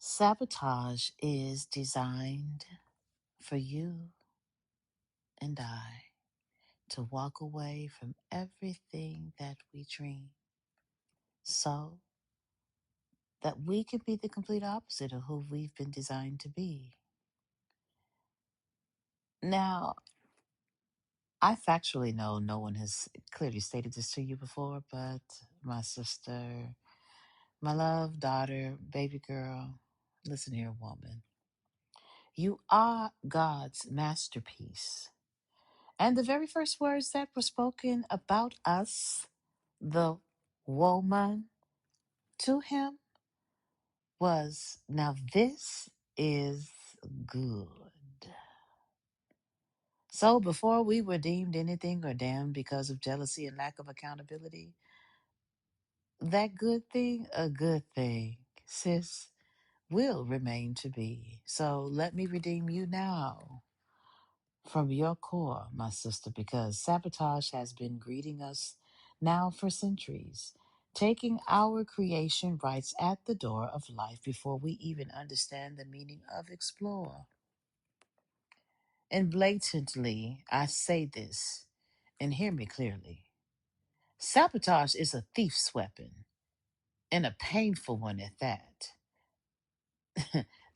Sabotage is designed for you and I to walk away from everything that we dream so that we can be the complete opposite of who we've been designed to be. Now, I factually know no one has clearly stated this to you before, but my sister, my love, daughter, baby girl, listen here, woman. You are God's masterpiece. And the very first words that were spoken about us, the woman, to him was, now this is good. So before we were deemed anything or damned because of jealousy and lack of accountability, that good thing, a good thing, sis, will remain to be. So let me redeem you now from your core, my sister, because sabotage has been greeting us now for centuries, taking our creation rights at the door of life before we even understand the meaning of explore. And blatantly, I say this, and hear me clearly. Sabotage is a thief's weapon, and a painful one at that.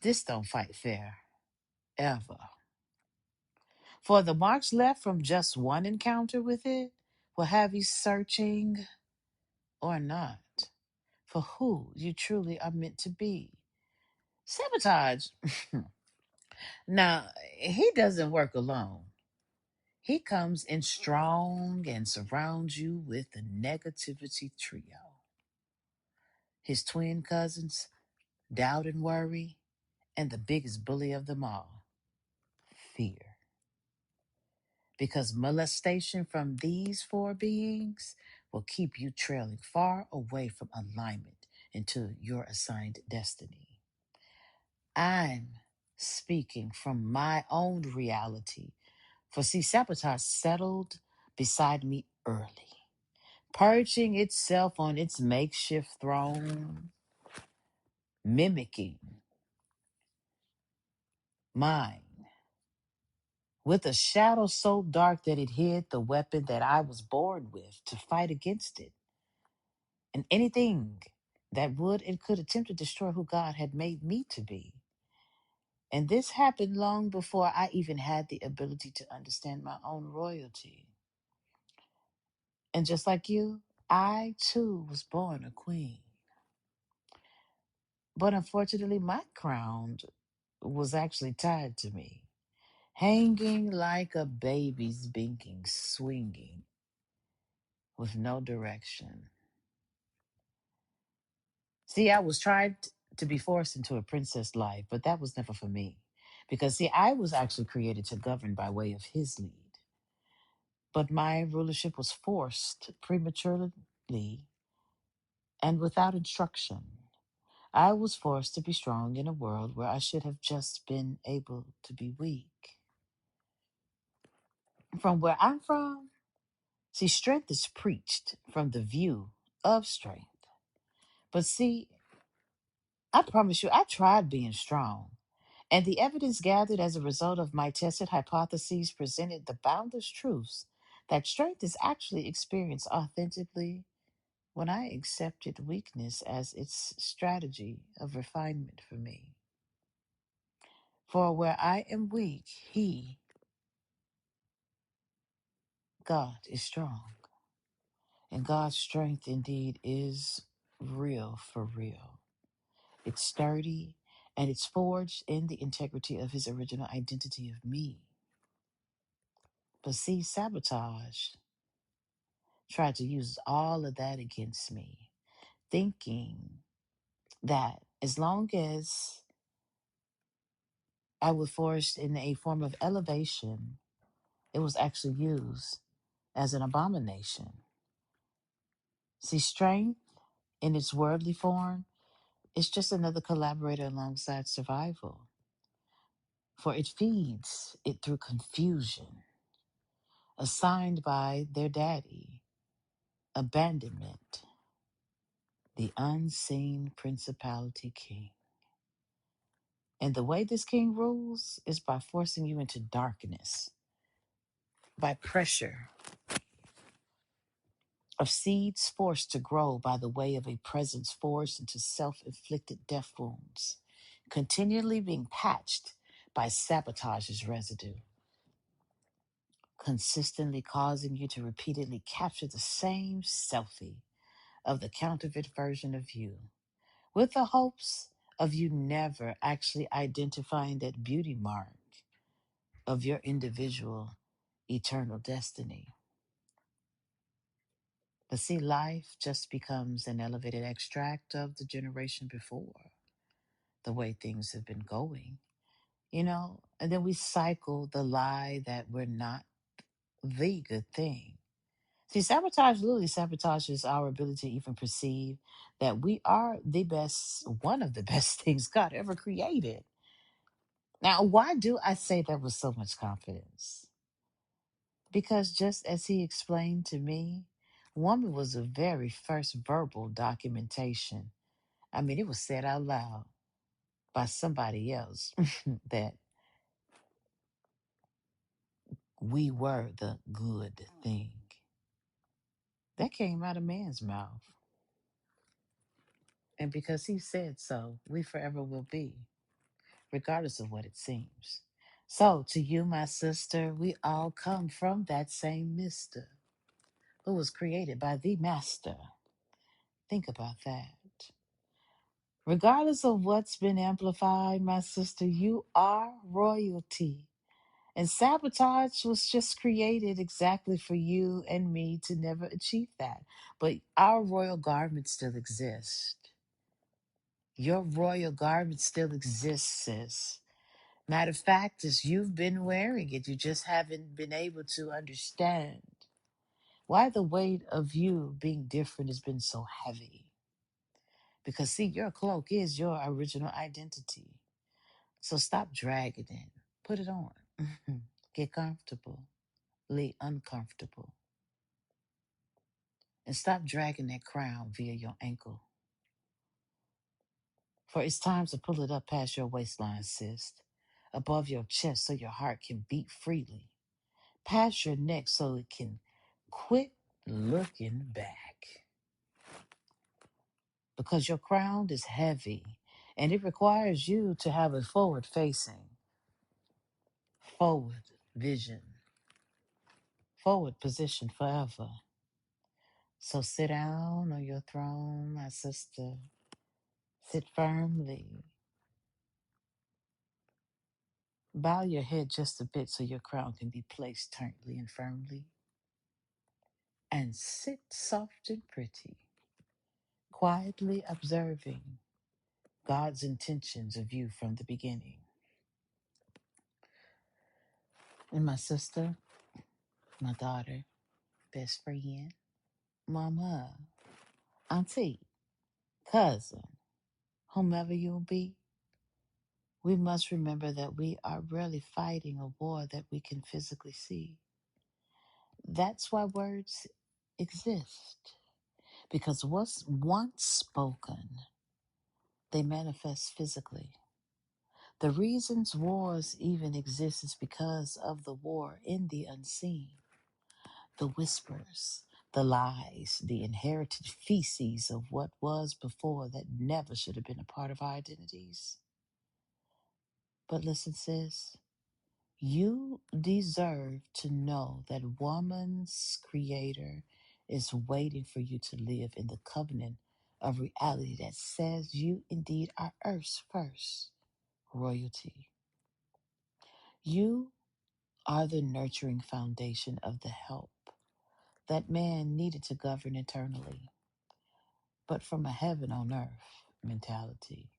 This don't fight fair, ever. For the marks left from just one encounter with it will have you searching or not for who you truly are meant to be. Sabotage, now, he doesn't work alone. He comes in strong and surrounds you with the negativity trio. His twin cousins, doubt and worry, and the biggest bully of them all, fear. Because molestation from these four beings will keep you trailing far away from alignment into your assigned destiny. I'm speaking from my own reality. For see, sabotage settled beside me early, perching itself on its makeshift throne, mimicking mine, with a shadow so dark that it hid the weapon that I was born with to fight against it, and anything that would and could attempt to destroy who God had made me to be. And this happened long before I even had the ability to understand my own royalty. And just like you, I too was born a queen. But unfortunately, my crown was actually tied to me, hanging like a baby's binking, swinging with no direction. See, I was tried to be forced into a princess life, but that was never for me. Because, see, I was actually created to govern by way of his lead. But my rulership was forced prematurely and without instruction. I was forced to be strong in a world where I should have just been able to be weak. From where I'm from, see, strength is preached from the view of strength. But see, I promise you, I tried being strong. And the evidence gathered as a result of my tested hypotheses presented the boundless truths that strength is actually experienced authentically when I accepted weakness as its strategy of refinement for me. For where I am weak, He, God, is strong. And God's strength indeed is real for real. It's sturdy and it's forged in the integrity of His original identity of me. But see, sabotage tried to use all of that against me, thinking that as long as I was forged in a form of elevation, it was actually used as an abomination. See, strength in its worldly form is just another collaborator alongside survival, for it feeds it through confusion, assigned by their daddy, abandonment, the unseen principality king. And the way this king rules is by forcing you into darkness, by pressure of seeds forced to grow by the way of a presence forced into self inflicted death wounds, continually being patched by sabotage's residue, consistently causing you to repeatedly capture the same selfie of the counterfeit version of you, with the hopes of you never actually identifying that beauty mark of your individual eternal destiny. But see, life just becomes an elevated extract of the generation before, the way things have been going, and then we cycle the lie that we're not the good thing. See, sabotage literally sabotages our ability to even perceive that we are the best, one of the best things God ever created. Now, why do I say that with so much confidence? Because just as he explained to me, woman was the very first verbal documentation. I mean, it was said out loud by somebody else that we were the good thing. That came out of man's mouth. And because he said so, we forever will be, regardless of what it seems. So, to you, my sister, we all come from that same mister who was created by the master. Think about that. Regardless of what's been amplified, my sister, you are royalty. And sabotage was just created exactly for you and me to never achieve that. But our royal garment still exists. Your royal garment still exists, sis. Matter of fact, is you've been wearing it. You just haven't been able to understand why the weight of you being different has been so heavy. Because see, your cloak is your original identity. So stop dragging it. Put it on. Get comfortable. Lay uncomfortable. And stop dragging that crown via your ankle. For it's time to pull it up past your waistline, sis. Above your chest so your heart can beat freely. Past your neck so it can quit looking back. Because your crown is heavy and it requires you to have a forward facing, forward vision, forward position forever. So sit down on your throne, my sister. Sit firmly. Bow your head just a bit so your crown can be placed tightly and firmly. And sit soft and pretty, quietly observing God's intentions of you from the beginning. And my sister, my daughter, best friend, mama, auntie, cousin, whomever you'll be, we must remember that we are really fighting a war that we can physically see. That's why words exist. Because what's once spoken, they manifest physically. The reasons wars even exist is because of the war in the unseen. The whispers, the lies, the inherited feces of what was before that never should have been a part of our identities. But listen, sis, you deserve to know that woman's creator is waiting for you to live in the covenant of reality that says you indeed are Earth's first royalty. You are the nurturing foundation of the help that man needed to govern eternally, but from a heaven on earth mentality.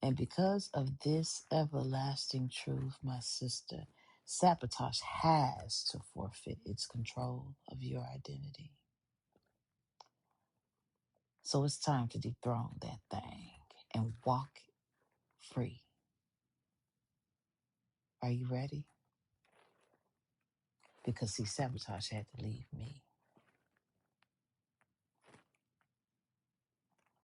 And because of this everlasting truth, my sister, sabotage has to forfeit its control of your identity. So it's time to dethrone that thing and walk free. Are you ready? Because see, sabotage had to leave me.